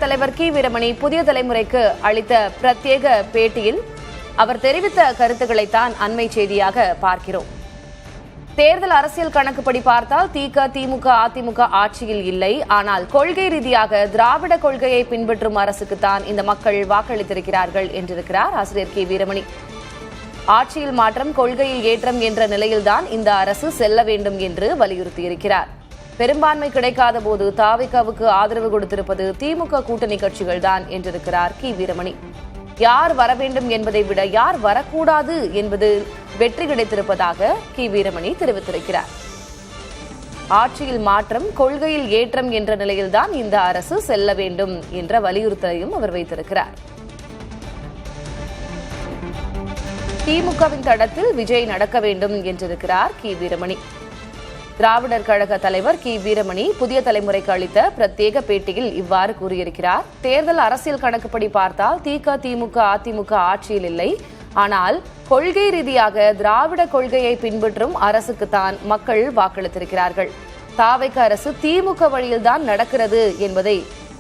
தலைவர் கி வீரமணி புதிய தலைமுறைக்கு அளித்த பிரத்யேக பேட்டியில் அவர் தெரிவித்த கருத்துக்களைத்தான் அண்மை செய்தியாக பார்க்கிறோம். தேர்தல் அரசியல் கணக்குப்படி பார்த்தால் திமுக அதிமுக ஆட்சியில் இல்லை. ஆனால் கொள்கை ரீதியாக திராவிட கொள்கையை பின்பற்றும் அரசுக்குத்தான் இந்த மக்கள் வாக்களித்திருக்கிறார்கள் என்றிருக்கிறார் ஆசிரியர் கி வீரமணி. ஆட்சியில் மாற்றம், கொள்கையில் ஏற்றம் என்ற நிலையில்தான் இந்த அரசு செல்ல வேண்டும் என்று வலியுறுத்தியிருக்கிறார். பெரும்பான்மை கிடைக்காத போது தாவேகாவுக்கு ஆதரவு கொடுத்திருப்பது திமுக கூட்டணி கட்சிகள் தான் என்றிருக்கிறார் கி வீரமணி. யார் வர வேண்டும் என்பதை விட யார் வரக்கூடாது என்பது வெற்றி கிடைத்திருப்பதாக கி வீரமணி தெரிவித்திருக்கிறார். ஆட்சியில் மாற்றம், கொள்கையில் ஏற்றம் என்ற நிலையில்தான் இந்த அரசு செல்ல வேண்டும் என்ற வலியுறுத்தலையும் அவர் வைத்திருக்கிறார். திமுகவின் தடத்தில் விஜய் நடக்க வேண்டும் என்றிருக்கிறார் கி வீரமணி. திராவிடர் கழக தலைவர் கி வீரமணி புதிய தலைமுறைக்கு அளித்த பிரத்யேக பேட்டியில் இவ்வாறு கூறியிருக்கிறார். தேர்தல் அரசியல் கணக்குப்படி பார்த்தால் திமுக அதிமுக ஆட்சியில் இல்லை. ஆனால் கொள்கை ரீதியாக திராவிட கொள்கையை பின்பற்றும் அரசுக்குத்தான் மக்கள் வாக்களித்திருக்கிறார்கள். தாவேக அரசு திமுக வழியில்தான் நடக்கிறது என்பதை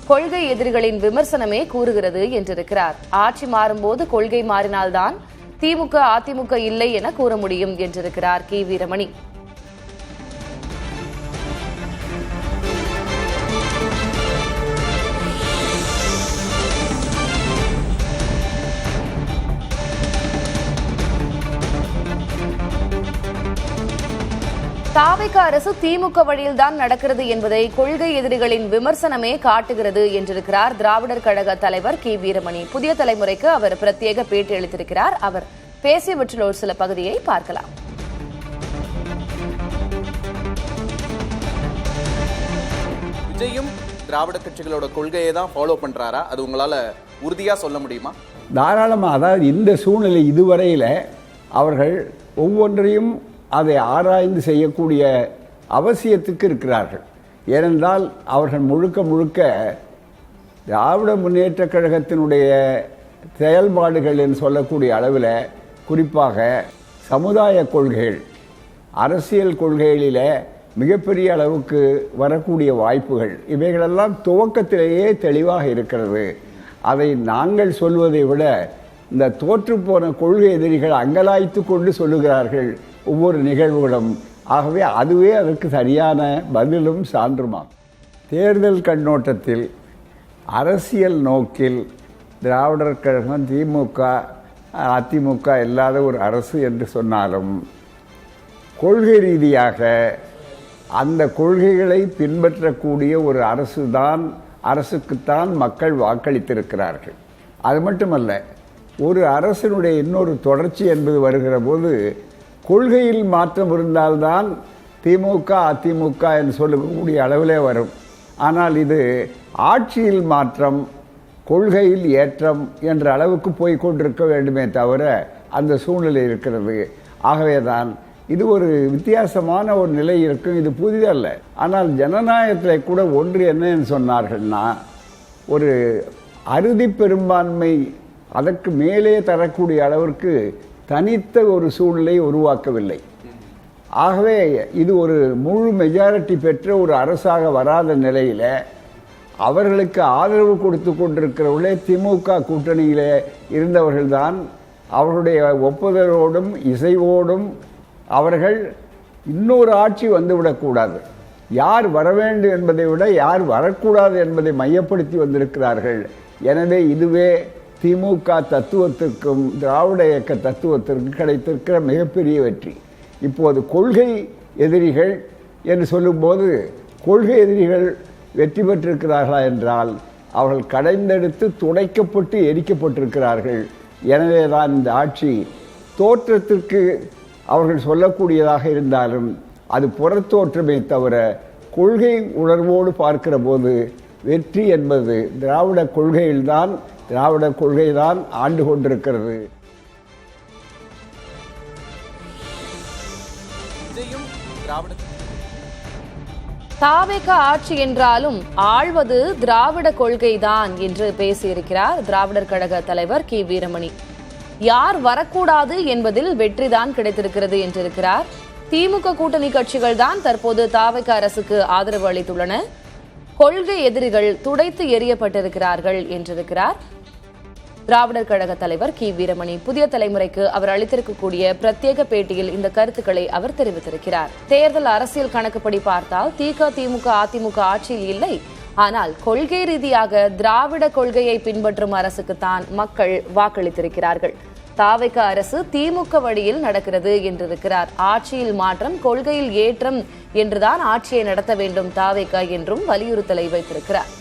கொள்கை எதிரிகளின் விமர்சனமே கூறுகிறது என்றிருக்கிறார். ஆட்சி மாறும்போது கொள்கை மாறினால்தான் திமுக அதிமுக இல்லை என கூற முடியும் என்றிருக்கிறார் கி வீரமணி. தாவேக அரசு திமுக வழியில்தான் நடக்கிறது என்பதை கொள்கை எதிரிகளின் விமர்சனமே காட்டுகிறது என்றிருக்கிறார் திராவிடர் கழக தலைவர் கி வீரமணி. புதிய தலைமுறைக்கு அவர் பிரத்யேக பேட்டி அளித்திருக்கிறார். அவர் பேசியவற்றில் ஒரு சில பகுதியை பார்க்கலாம். விஜயும் திராவிட கட்சிகளோட கொள்கையை தான் ஃபாலோ பண்றாரா? அது உங்களால உறுதியா சொல்ல முடியுமா? தாராளமா. அதாவது இந்த சூழ்நிலை இதுவரையில அவர்கள் ஒவ்வொன்றையும் அதை ஆராய்ந்து செய்யக்கூடிய அவசியத்துக்கு இருக்கிறார்கள். ஏனென்றால் அவர்கள் முழுக்க முழுக்க திராவிட முன்னேற்றக் கழகத்தினுடைய செயல்பாடுகள் என்று சொல்லக்கூடிய அளவில், குறிப்பாக சமுதாய கொள்கைகள், அரசியல் கொள்கைகளில் மிகப்பெரிய அளவுக்கு வரக்கூடிய வாய்ப்புகள், இவைகளெல்லாம் துவக்கத்திலேயே தெளிவாக இருக்கிறது. அதை நாங்கள் சொல்வதை விட இந்த தோற்றுப்போன கொள்கை எதிரிகள் அங்கலாய்த்து கொண்டு சொல்லுகிறார்கள் ஒவ்வொரு நிகழ்வுகளும். ஆகவே அதுவே அதற்கு சரியான பதிலும் சான்றுமாகும். தேர்தல் கண்ணோட்டத்தில், அரசியல் நோக்கில் திராவிடர் கழகம் திமுக அதிமுக இல்லாத ஒரு அரசு என்று சொன்னாலும், கொள்கை ரீதியாக அந்த கொள்கைகளை பின்பற்றக்கூடிய ஒரு அரசுக்குத்தான் மக்கள் வாக்களித்திருக்கிறார்கள். அது மட்டுமல்ல, ஒரு அரசினுடைய இன்னொரு தொடர்ச்சி என்பது வருகிற போது கொள்கையில் மாற்றம் இருந்தால்தான் திமுக அதிமுக என்று சொல்லக்கூடிய அளவிலே வரும். ஆனால் இது ஆட்சியில் மாற்றம், கொள்கையில் ஏற்றம் என்ற அளவுக்கு போய் கொண்டிருக்க வேண்டுமே தவிர அந்த சூழ்நிலை இருக்கிறது. ஆகவேதான் இது ஒரு வித்தியாசமான ஒரு நிலை இருக்கும். இது புதிதல்ல. ஆனால் ஜனநாயகத்தில் கூட ஒன்று என்னன்னு சொன்னார்கள்னா, ஒரு அறுதி பெரும்பான்மை அதற்கு மேலே தரக்கூடிய அளவிற்கு தனித்த ஒரு சூழ்நிலை உருவாக்கவில்லை. ஆகவே இது ஒரு முழு மெஜாரிட்டி பெற்ற ஒரு அரசாக வராத நிலையில் அவர்களுக்கு ஆதரவு கொடுத்து கொண்டிருக்கிறவர்களே திமுக கூட்டணியிலே இருந்தவர்கள்தான். அவர்களுடைய ஒப்புதலோடும் இசைவோடும் அவர்கள் இன்னொரு ஆட்சி வந்துவிடக்கூடாது, யார் வர வேண்டும் என்பதை விட யார் வரக்கூடாது என்பதை மையப்படுத்தி வந்திருக்கிறார்கள். எனவே இதுவே திமுக தத்துவத்திற்கும் திராவிட இயக்க தத்துவத்திற்கும் கிடைத்திருக்கிற மிகப்பெரிய வெற்றி. இப்போது கொள்கை எதிரிகள் என்று சொல்லும்போது, கொள்கை எதிரிகள் வெற்றி பெற்றிருக்கிறார்களா என்றால் அவர்கள் கடைந்தெடுத்து துடைக்கப்பட்டு எரிக்கப்பட்டிருக்கிறார்கள். எனவே தான் இந்த ஆட்சி தோற்றத்திற்கு அவர்கள் சொல்லக்கூடியதாக இருந்தாலும் அது புறத்தோற்றமே தவிர கொள்கை உணர்வோடு பார்க்கிற போது வெற்றி என்பது திராவிட கொள்கையில்தான், திராவிட கொள்கைதான் ஆண்டு கொண்டிருக்கிறது. தாவேக ஆட்சி என்றாலும் ஆள்வது திராவிட கொள்கைதான் என்று பேசியிருக்கிறார் திராவிடர் கழக தலைவர் கி வீரமணி. யார் வரக்கூடாது என்பதில் வெற்றிதான் கிடைத்திருக்கிறது என்றிருக்கிறார். திமுக கூட்டணி கட்சிகள் தான் தற்போது தாவேக அரசுக்கு ஆதரவு அளித்துள்ளன. கொள்கை எதிரிகள் துடைத்து எறியப்பட்டிருக்கிறார்கள் என்றிருக்கிறார் திராவிடர் கழக தலைவர் கி வீரமணி. புதிய தலைமுறைக்கு அவர் அளித்திருக்கக்கூடிய பிரத்யேக பேட்டியில் இந்த கருத்துக்களை அவர் தெரிவித்திருக்கிறார். தேர்தல் அரசியல் கணக்குப்படி பார்த்தால் திமுக அதிமுக ஆட்சியில் இல்லை. ஆனால் கொள்கை ரீதியாக திராவிட கொள்கையை பின்பற்றும் அரசுக்குத்தான் மக்கள் வாக்களித்திருக்கிறார்கள். தாவேக அரசு திமுக வழியில் நடக்கிறது என்றிருக்கிறார். ஆட்சியில் மாற்றம், கொள்கையில் ஏற்றம் என்றுதான் ஆட்சியை நடத்த வேண்டும் தாவேக என்றும் வலியுறுத்தலை வைத்திருக்கிறார்.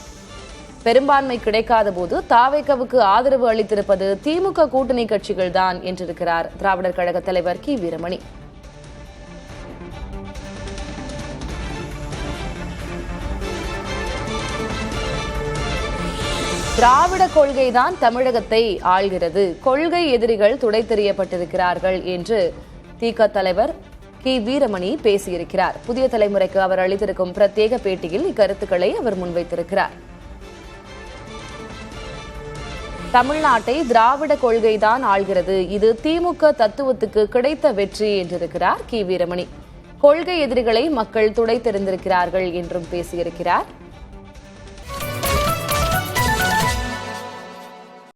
பெரும்பான்மை கிடைக்காத போது தாவேகவுக்கு ஆதரவு அளித்திருப்பது திமுக கூட்டணி கட்சிகள் தான் என்றிருக்கிறார் திராவிடர் கழக தலைவர் கி வீரமணி. திராவிட கொள்கைதான் தமிழகத்தை ஆள்கிறது, கொள்கை எதிரிகள் துடைத்தெறியப்பட்டிருக்கிறார்கள் என்று திக தலைவர் கி வீரமணி பேசியிருக்கிறார். புதிய தலைமுறைக்கு அவர் அளித்திருக்கும் பிரத்யேக பேட்டியில் இக்கருத்துக்களை அவர் முன்வைத்திருக்கிறார். தமிழ்நாட்டை திராவிட கொள்கைதான் ஆள்கிறது, இது திமுக தத்துவத்துக்கு கிடைத்த வெற்றி என்றிருக்கிறார் கி வீரமணி. கொள்கை எதிரிகளை மக்கள் துடைத்தெறிந்திருக்கிறார்கள் என்றும் பேசியிருக்கிறார்.